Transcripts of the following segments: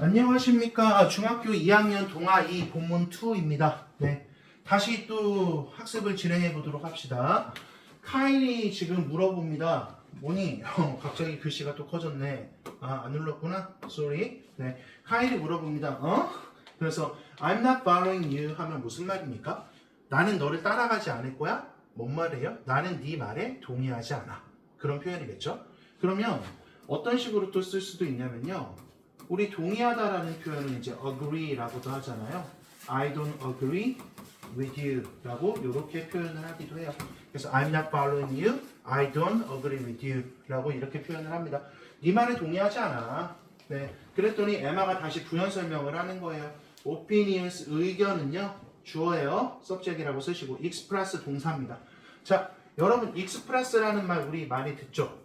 안녕하십니까. 중학교 2학년 동아 2 본문 2입니다. 네. 다시 또 학습을 진행해 보도록 합시다. 카일이 지금 물어봅니다. 뭐니? 갑자기 글씨가 또 커졌네. 아, 안 눌렀구나. Sorry. 네. 카일이 물어봅니다. 그래서 I'm not following you 하면 무슨 말입니까? 나는 너를 따라가지 않을 거야? 뭔 말이에요? 나는 네 말에 동의하지 않아. 그런 표현이겠죠? 그러면 어떤 식으로 또 쓸 수도 있냐면요. 우리 동의하다라는 표현은 이제 agree라고도 하잖아요. I don't agree with you 라고 이렇게 표현을 하기도 해요. 그래서 I'm not following you, I don't agree with you 라고 이렇게 표현을 합니다. 네 말에 동의하지 않아. 네. 그랬더니 에마가 다시 부연 설명을 하는 거예요. opinions, 의견은요. 주어예요. subject이라고 쓰시고 express 동사입니다. 자, 여러분 express라는 말 우리 많이 듣죠?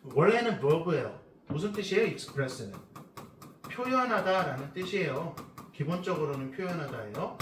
원래는 verb예요. 무슨 뜻이에요? express는 표현하다라는 뜻이에요. 기본적으로는 표현하다예요.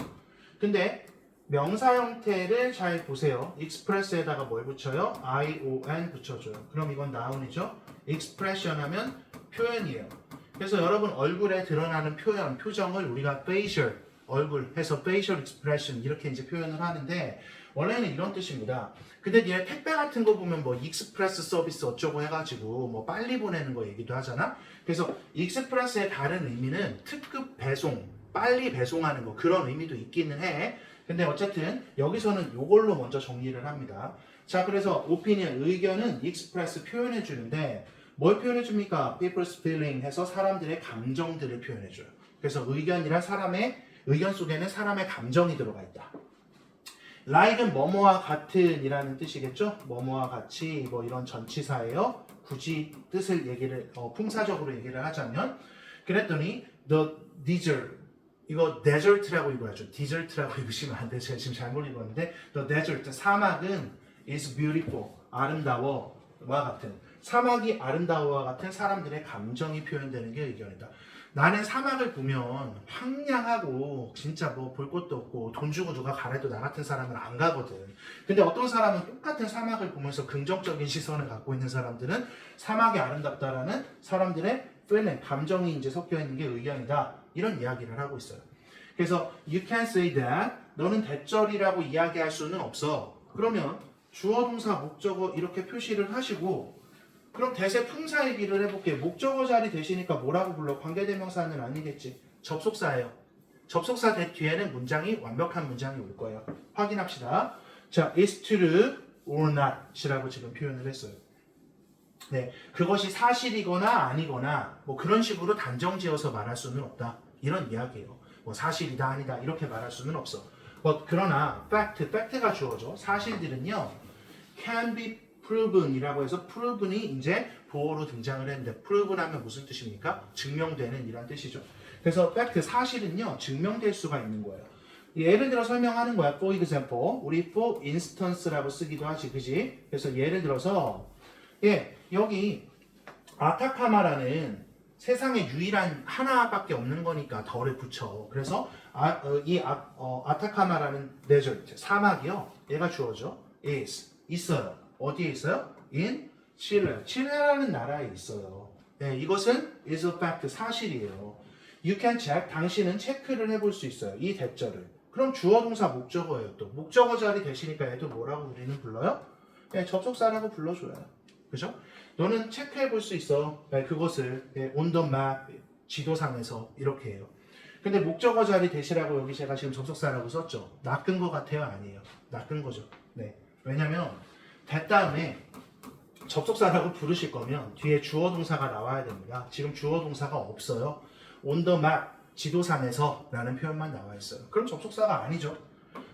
근데 명사 형태를 잘 보세요. express에다가 뭘 붙여요? ion 붙여줘요. 그럼 이건 noun이죠. expression 하면 표현이에요. 그래서 여러분 얼굴에 드러나는 표현, 표정을 우리가 facial, 얼굴 해서 facial expression 이렇게 이제 표현을 하는데 원래는 이런 뜻입니다. 근데 얘 택배 같은 거 보면 뭐 익스프레스 서비스 어쩌고 해가지고 뭐 빨리 보내는 거 얘기도 하잖아. 그래서 익스프레스의 다른 의미는 특급 배송, 빨리 배송하는 거 그런 의미도 있기는 해. 근데 어쨌든 여기서는 이걸로 먼저 정리를 합니다. 자, 그래서 opinion, 의견은 express 표현해 주는데 뭘 표현해 줍니까? people's feeling 해서 사람들의 감정들을 표현해 줘요. 그래서 의견이란 사람의 의견 속에는 사람의 감정이 들어가 있다. like은 뭐뭐와 같은 이라는 뜻이겠죠? 뭐뭐와 같이 뭐 이런 전치사예요. 굳이 뜻을 풍사적으로 얘기를 하자면 그랬더니 the desert 이거 desert라고 읽어야죠. desert라고 읽으시면 안 돼요. 제가 지금 잘못 읽었는데 the desert 사막은 is beautiful 아름다워와 같은 사막이 아름다워와 같은 사람들의 감정이 표현되는 게 의견이다. 나는 사막을 보면 황량하고 진짜 뭐 볼 것도 없고 돈 주고 누가 가래도 나 같은 사람은 안 가거든. 근데 어떤 사람은 똑같은 사막을 보면서 긍정적인 시선을 갖고 있는 사람들은 사막이 아름답다라는 사람들의 feeling, 감정이 이제 섞여 있는 게 의견이다. 이런 이야기를 하고 있어요. 그래서 you can say that 너는 대절이라고 이야기할 수는 없어. 그러면 주어 동사 목적어 이렇게 표시를 하시고 그럼 대세 품사 얘기를 해볼게요. 목적어 자리 대시니까 뭐라고 불러? 관계대명사는 아니겠지. 접속사예요. 접속사 뒤에는 문장이 완벽한 문장이 올 거예요. 확인합시다. 자, is true or not이라고 지금 표현을 했어요. 네, 그것이 사실이거나 아니거나 뭐 그런 식으로 단정지어서 말할 수는 없다. 이런 이야기예요. 뭐 사실이다 아니다 이렇게 말할 수는 없어. 그러나 fact가 주어져. 사실들은요 can be proven이라고 해서 proven이 이제 보어로 등장을 했는데 proven 하면 무슨 뜻입니까? 증명되는 이란 뜻이죠. 그래서 fact 사실은요 증명될 수가 있는 거예요. 예를 들어 설명하는 거야. For example, 우리 for instance라고 쓰기도 하지, 그지? 그래서 예를 들어서 여기 아타카마라는 세상에 유일한 하나밖에 없는 거니까 덜을 붙여. 그래서 아타카마라는 데저트 사막이요. 얘가 주어져. is 있어요. 어디에 있어요? in 칠레. 칠레라는 나라에 있어요. 네, 이것은 is a fact 사실이에요. You can check. 당신은 체크를 해볼 수 있어요. 이 대절을. 그럼 주어 동사 목적어예요. 또 목적어 자리 대시니까 얘도 뭐라고 우리는 불러요? 네, 접속사라고 불러줘요. 그죠? 너는 체크해 볼 수 있어. 네, 그것을 on the map 지도상에서 이렇게 해요. 근데 목적어 자리 대시라고 여기 제가 지금 접속사라고 썼죠. 낚은 거 같아요? 아니에요. 낚은 거죠. 네. 왜냐면 다음에 접속사라고 부르실 거면 뒤에 주어 동사가 나와야 됩니다. 지금 주어 동사가 없어요. on the map 지도상에서 라는 표현만 나와 있어요. 그럼 접속사가 아니죠.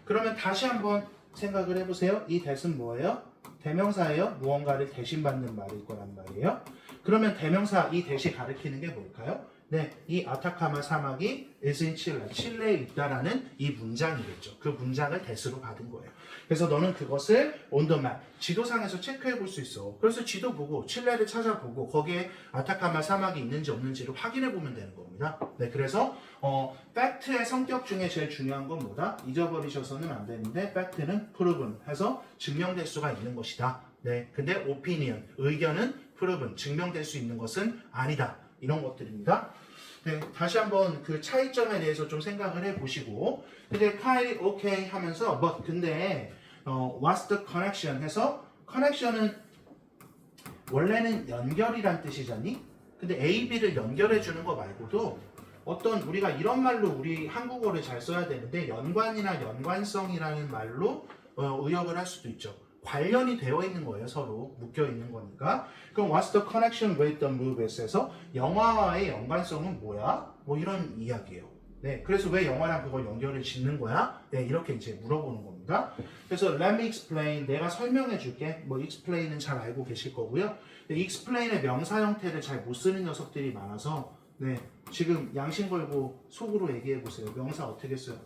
그러면 다시 한번 생각을 해보세요. 이 that은 뭐예요? 대명사예요? 무언가를 대신받는 말일 거란 말이에요. 그러면 대명사 이 that이 가리키는 게 뭘까요? 네, 이 아타카마 사막이 is in Chile, 칠레에 있다라는 이 문장이겠죠. 그 문장을 that으로 받은 거예요. 그래서 너는 그것을 on the map, 지도상에서 체크해 볼 수 있어. 그래서 지도 보고 칠레를 찾아보고 거기에 아타카마 사막이 있는지 없는지를 확인해 보면 되는 겁니다. 네, 그래서 팩트의 성격 중에 제일 중요한 건 뭐다? 잊어버리셔서는 안 되는데 팩트는 proven 해서 증명될 수가 있는 것이다. 네, 근데 opinion, 의견은 proven, 증명될 수 있는 것은 아니다. 이런 것들입니다. 네, 다시 한번 그 차이점에 대해서 좀 생각을 해보시고 근데 카일이 오케이 하면서 근데 what's the connection 해서 connection은 원래는 연결이란 뜻이잖니? 근데 A, B를 연결해 주는 거 말고도 어떤 우리가 이런 말로 우리 한국어를 잘 써야 되는데 연관이나 연관성이라는 말로 의역을 할 수도 있죠. 관련이 되어 있는 거예요. 서로 묶여 있는 거니까. 그럼 what's the connection with the movies에서 영화와의 연관성은 뭐야? 뭐 이런 이야기예요. 네, 그래서 왜 영화랑 그걸 연결을 짓는 거야? 네, 이렇게 이제 물어보는 겁니다. 그래서 let me explain, 내가 설명해 줄게. 뭐 explain은 잘 알고 계실 거고요. explain의 명사 형태를 잘 못 쓰는 녀석들이 많아서 네, 지금 양심 걸고 속으로 얘기해 보세요. 명사 어떻게 써요?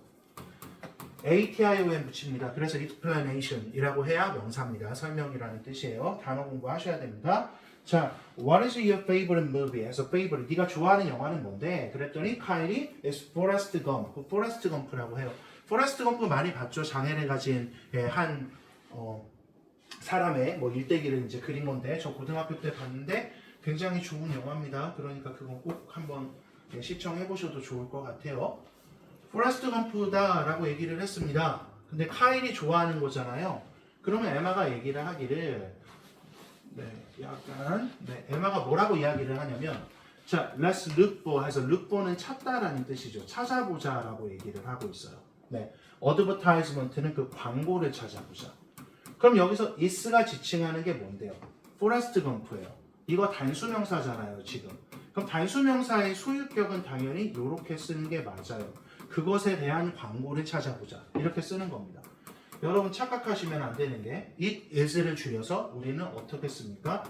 ATION 붙입니다. 그래서 explanation이라고 해야 명사입니다. 설명이라는 뜻이에요. 단어 공부하셔야 됩니다. 자, what is your favorite movie? 해서 favorite, 네가 좋아하는 영화는 뭔데? 그랬더니 카일이 is Forrest Gump, Forrest Gump라고 해요. Forrest Gump 많이 봤죠? 장애를 가진 한 사람의 뭐 일대기를 이제 그린 건데 저 고등학교 때 봤는데 굉장히 좋은 영화입니다. 그러니까 그건 꼭 한번 시청해 보셔도 좋을 것 같아요. 포레스트 검프다라고 얘기를 했습니다. 근데 카일이 좋아하는 거잖아요. 그러면 에마가 얘기를 하기를 에마가 뭐라고 이야기를 하냐면 자, let's look for 해서 look for는 찾다라는 뜻이죠. 찾아보자라고 얘기를 하고 있어요. 네, advertisement는 그 광고를 찾아보자. 그럼 여기서 is가 지칭하는 게 뭔데요? 포레스트 검프예요. 이거 단수명사잖아요, 지금. 그럼 단수명사의 소유격은 당연히 이렇게 쓰는 게 맞아요. 그것에 대한 광고를 찾아보자. 이렇게 쓰는 겁니다. 여러분 착각하시면 안 되는 게 it is를 줄여서 우리는 어떻게 씁니까?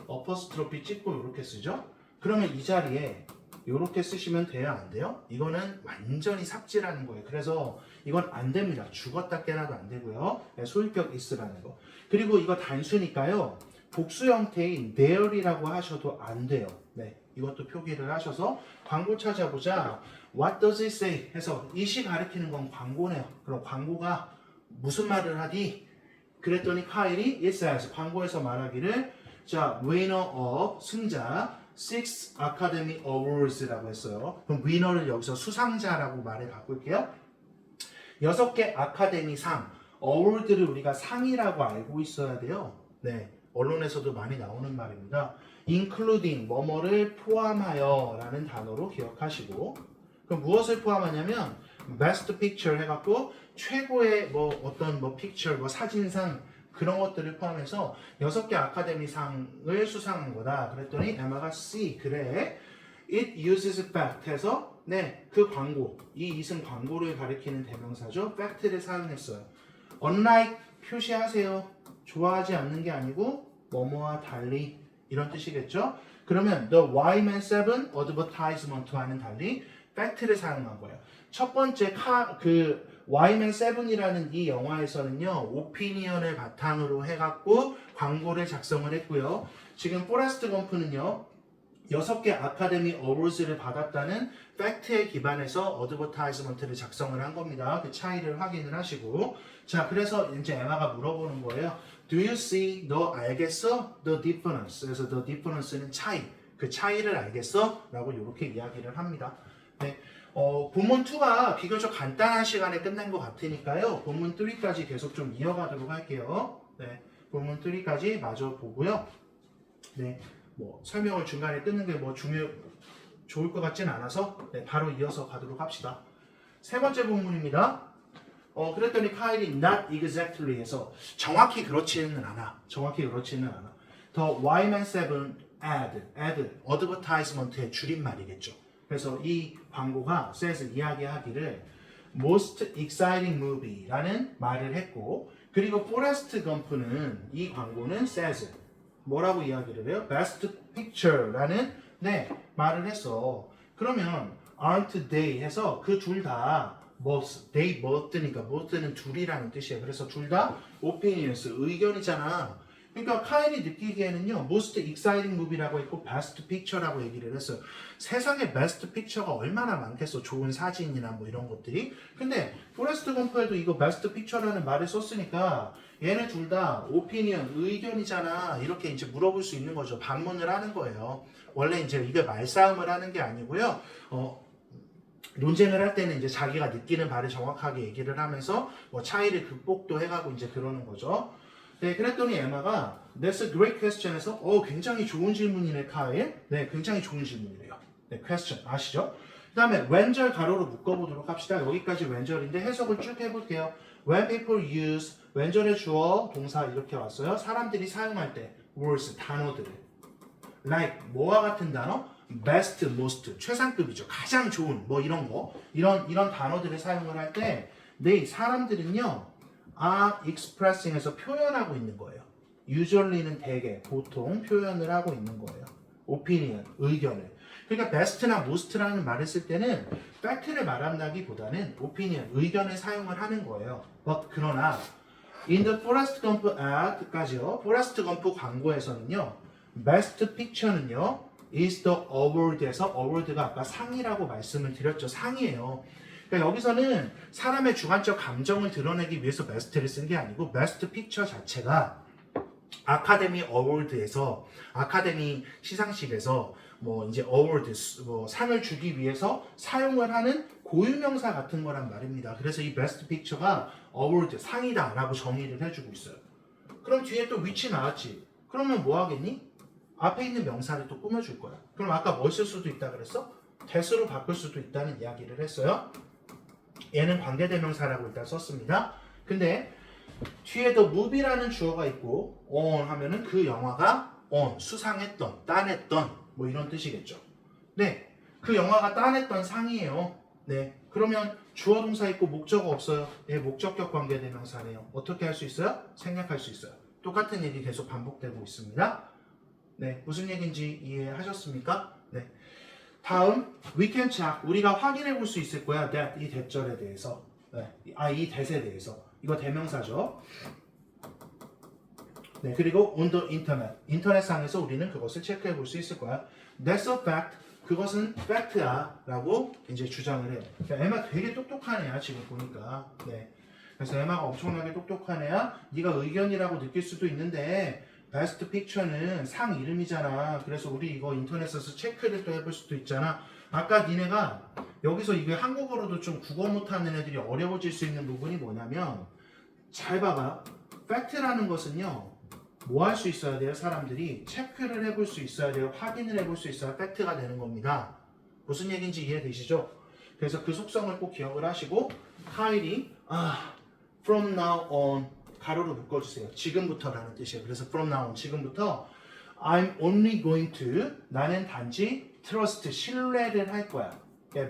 어퍼스트로피 찍고 이렇게 쓰죠? 그러면 이 자리에 이렇게 쓰시면 돼요? 안 돼요? 이거는 완전히 삭제라는 거예요. 그래서 이건 안 됩니다. 죽었다 깨나도 안 되고요. 소유격 is라는 거. 그리고 이거 단수니까요. 복수 형태인 there이라고 하셔도 안 돼요. 네, 이것도 표기를 하셔서 광고 찾아보자. What does it say? 해서 it이 가리키는 건 광고네요. 그럼 광고가 무슨 말을 하디? 그랬더니 카일이 it says 광고에서 말하기를 자, winner of 승자 6 Academy Awards라고 했어요. 그럼 winner를 여기서 수상자라고 말해 바꿀게요. 6개 아카데미 상, award를 우리가 상이라고 알고 있어야 돼요. 네, 언론에서도 많이 나오는 말입니다. including 뭐뭐를 포함하여 라는 단어로 기억하시고 그럼 무엇을 포함하냐면 best picture 해갖고 최고의 뭐 어떤 뭐 picture 뭐 사진상 그런 것들을 포함해서 6개 아카데미 상을 수상한 거다. 그랬더니 에마가 C 그래 it uses fact 해서 네, 그 광고 이 it은 광고를 가리키는 대명사죠. fact를 사용했어요. unlike 표시하세요. 좋아하지 않는 게 아니고 뭐뭐와 달리 이런 뜻이겠죠. 그러면 the Yman 7 advertisement와는 달리 fact를 사용한 거예요. 첫 번째 그 Yman 7이라는 이 영화에서는요 오피니언을 바탕으로 해갖고 광고를 작성을 했고요. 지금 포레스트 검프는요 6개 아카데미 어워즈를 받았다는 팩트에 기반해서 어드버타이즈먼트를 작성을 한 겁니다. 그 차이를 확인을 하시고 자 그래서 이제 에마가 물어보는 거예요. Do you see? 너 알겠어? The difference. 그래서 the difference는 차이. 그 차이를 알겠어? 라고 이렇게 이야기를 합니다. 네. 본문 2가 비교적 간단한 시간에 끝난 것 같으니까요. 본문 3까지 계속 좀 이어가도록 할게요. 네. 본문 3까지 마저 보고요. 네. 뭐 설명을 중간에 끊는 게 뭐 좋을 것 같진 않아서 네, 바로 이어서 가도록 합시다. 세 번째 본문입니다. 그랬더니 카일이 not exactly 해서 정확히 그렇지는 않아. The Yman 7 ad, advertisement의 줄임말이겠죠. 그래서 이 광고가 says 이야기하기를 most exciting movie라는 말을 했고 그리고 포레스트 검프는 이 광고는 says 뭐라고 이야기를 해요? Best Picture라는 네 말을 했어. 그러면 aren't they 해서 그 둘 다 both, they both니까 both는 둘이라는 뜻이에요. 그래서 둘 다 opinions 의견이잖아. 그러니까 카일이 느끼기에는요 most exciting movie라고 했고 best picture라고 얘기를 했어요. 세상에 best picture가 얼마나 많겠어. 좋은 사진이나 뭐 이런 것들이. 근데 포레스트 검프에도 이거 best picture라는 말을 썼으니까 얘네 둘 다 opinion, 의견이잖아. 이렇게 이제 물어볼 수 있는 거죠. 반문을 하는 거예요. 원래 이제 이게 말싸움을 하는 게 아니고요. 논쟁을 할 때는 이제 자기가 느끼는 바를 정확하게 얘기를 하면서 뭐 차이를 극복도 해가고 이제 그러는 거죠. 네, 그랬더니 에마가 That's a great question에서 굉장히 좋은 질문이네, 카일. 네, 굉장히 좋은 질문이래요. 네, question 아시죠? 그 다음에 왼절 가로로 묶어보도록 합시다. 여기까지 왼절인데 해석을 쭉 해볼게요. When people use 왼절의 주어, 동사 이렇게 왔어요. 사람들이 사용할 때 words, 단어들을 like 뭐와 같은 단어? best, most, 최상급이죠. 가장 좋은 뭐 이런 거 이런 단어들을 사용을 할 때 사람들은요 are expressing에서 표현하고 있는 거예요. usually는 대개 보통 표현을 하고 있는 거예요. opinion, 의견을. 그러니까 best나 most라는 말을 쓸 때는 fact를 말한다기보다는 opinion, 의견을 사용을 하는 거예요. 그러나 in the Forrest Gump ad까지요. Forrest Gump 광고에서는요. best picture는요. is the award에서 award가 아까 상이라고 말씀을 드렸죠. 상이에요. 그러니까 여기서는 사람의 주관적 감정을 드러내기 위해서 best를 쓴 게 아니고 best picture 자체가 아카데미 어워드에서 아카데미 시상식에서 뭐 이제 어워드 뭐 상을 주기 위해서 사용을 하는 고유명사 같은 거란 말입니다. 그래서 이 베스트 픽처가 어워드 상이다라고 정의를 해주고 있어요. 그럼 뒤에 또 위치 나왔지. 그러면 뭐 하겠니? 앞에 있는 명사를 또 꾸며줄 거야. 그럼 아까 뭐 쓸 수도 있다 그랬어? that으로 바꿀 수도 있다는 이야기를 했어요. 얘는 관계대명사라고 일단 썼습니다. 근데 뒤에 더 movie라는 주어가 있고 on 하면은 그 영화가 on 수상했던, 따냈던 뭐 이런 뜻이겠죠. 네, 그 영화가 따냈던 상이에요. 네, 그러면 주어 동사 있고 목적어 없어요. 예, 목적격 관계대명사네요. 어떻게 할 수 있어요? 생략할 수 있어요. 똑같은 얘기 계속 반복되고 있습니다. 네, 무슨 얘기인지 이해하셨습니까? 네. 다음, we can check. 우리가 확인해 볼 수 있을 거야. that 이 대절에 대해서. 네, 이 that에 대해서. 이거 대명사죠. 네, 그리고 on the internet. 인터넷상에서 우리는 그것을 체크해 볼 수 있을 거야. That's a fact. 그것은 팩트야. 라고 이제 주장을 해요. 그러니까 에마 되게 똑똑한 애야, 지금 보니까. 네. 그래서 에마가 엄청나게 똑똑한 애야. 네가 의견이라고 느낄 수도 있는데 베스트 픽처는 상 이름이잖아. 그래서 우리 이거 인터넷에서 체크를 또 해볼 수도 있잖아. 아까 니네가 여기서 이게 한국어로도 좀 국어 못하는 애들이 어려워질 수 있는 부분이 뭐냐면 잘 봐봐. 팩트라는 것은요. 뭐 할 수 있어야 돼요? 사람들이 체크를 해볼 수 있어야 돼요. 확인을 해볼 수 있어야 팩트가 되는 겁니다. 무슨 얘기인지 이해되시죠? 그래서 그 속성을 꼭 기억을 하시고 카일이 from now on 가로로 묶어주세요. 지금부터라는 뜻이에요. 그래서 from now on 지금부터 I'm only going to 나는 단지 trust 신뢰를 할 거야.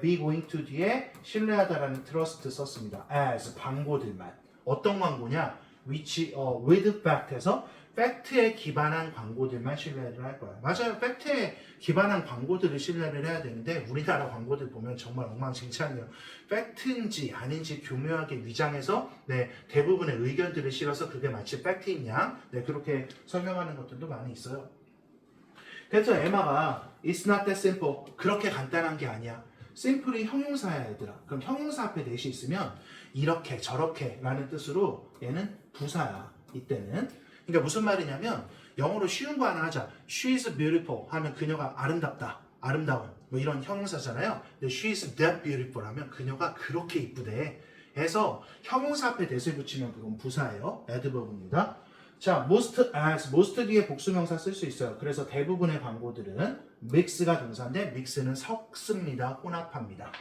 be going to 뒤에 신뢰하다라는 trust 썼습니다. as 광고들만 어떤 광고냐? with fact에서 팩트에 기반한 광고들만 신뢰를 할 거야. 맞아요. 팩트에 기반한 광고들을 신뢰를 해야 되는데 우리나라 광고들 보면 정말 엉망진창이에요. 팩트인지 아닌지 교묘하게 위장해서 대부분의 의견들을 실어서 그게 마치 팩트인 양 그렇게 설명하는 것들도 많이 있어요. 그래서 에마가 It's not that simple. 그렇게 간단한 게 아니야. simple이 형용사야 얘들아. 그럼 형용사 앞에 that이 있으면 이렇게 저렇게 라는 뜻으로 얘는 부사야. 이때는. 그러니까 무슨 말이냐면 영어로 쉬운 거 하나 하자. She is beautiful 하면 그녀가 아름답다. 아름다운 뭐 이런 형용사잖아요. 근데 she is that beautiful 하면 그녀가 그렇게 이쁘대. 해서 형용사 앞에 that을 붙이면 그건 부사예요. adverb입니다. 자, most 뒤에 복수명사 쓸 수 있어요. 그래서 대부분의 광고들은 mix가 동사인데 mix는 섞습니다. 혼합합니다.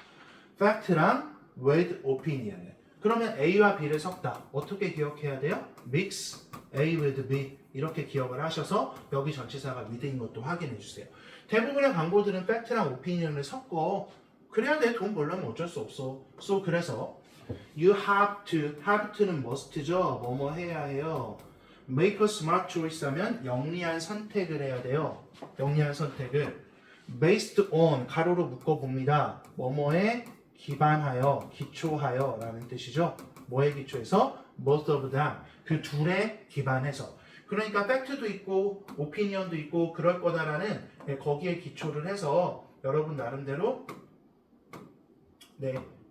fact랑 with opinion. 그러면 A와 B를 섞다. 어떻게 기억해야 돼요? mix A with B 이렇게 기억을 하셔서 여기 전치사가 with인 것도 확인해 주세요. 대부분의 광고들은 fact랑 opinion을 섞어. 그래야 내 돈 벌려면 어쩔 수 없어. So 그래서 you have to는 must죠. 뭐뭐 해야 해요. make a smart choice 하면 영리한 선택을 해야 돼요. 영리한 선택을 based on 가로로 묶어봅니다. 뭐뭐에 기반하여, 기초하여 라는 뜻이죠. 뭐에 기초해서? both of them. 그 둘에 기반해서. 그러니까 팩트도 있고 오피니언도 있고 그럴 거다라는 거기에 기초를 해서 여러분 나름대로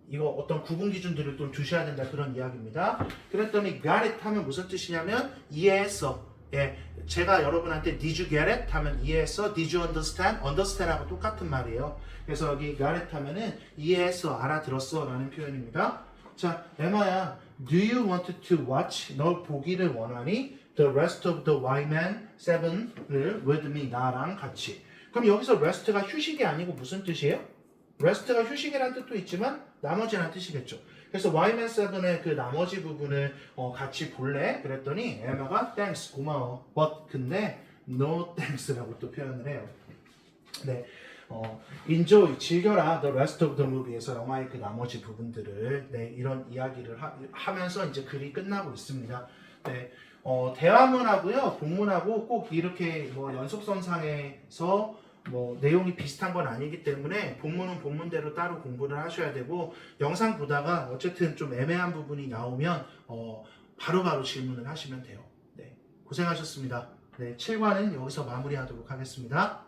이거 어떤 구분 기준들을 좀 두셔야 된다 그런 이야기입니다. 그랬더니 got it 하면 무슨 뜻이냐면 이해했어. 예, 제가 여러분한테 did you get it 하면 이해했어. did you understand? understand하고 똑같은 말이에요. 그래서 여기 got it 하면은 이해했어, 알아들었어 라는 표현입니다. 자, 에마야, do you want to watch? 너 보기를 원하니? The rest of the Yman 7을 with me, 나랑 같이. 그럼 여기서 rest가 휴식이 아니고 무슨 뜻이에요? rest가 휴식이라는 뜻도 있지만 나머지라는 뜻이겠죠. 그래서 Yman 7의 그 나머지 부분을 같이 볼래? 그랬더니 에마가 thanks, 고마워. but 근데 no thanks라고 또 표현을 해요. 네. enjoy, 즐겨라 the rest of the movie에서 영화의 그 나머지 부분들을 네, 이런 이야기를 하면서 이제 글이 끝나고 있습니다. 네. 대화문하고요, 본문하고 꼭 이렇게 뭐 연속선상에서 뭐 내용이 비슷한 건 아니기 때문에 본문은 본문대로 따로 공부를 하셔야 되고 영상 보다가 어쨌든 좀 애매한 부분이 나오면 바로바로 질문을 하시면 돼요. 네, 고생하셨습니다. 네, 7과는 여기서 마무리하도록 하겠습니다.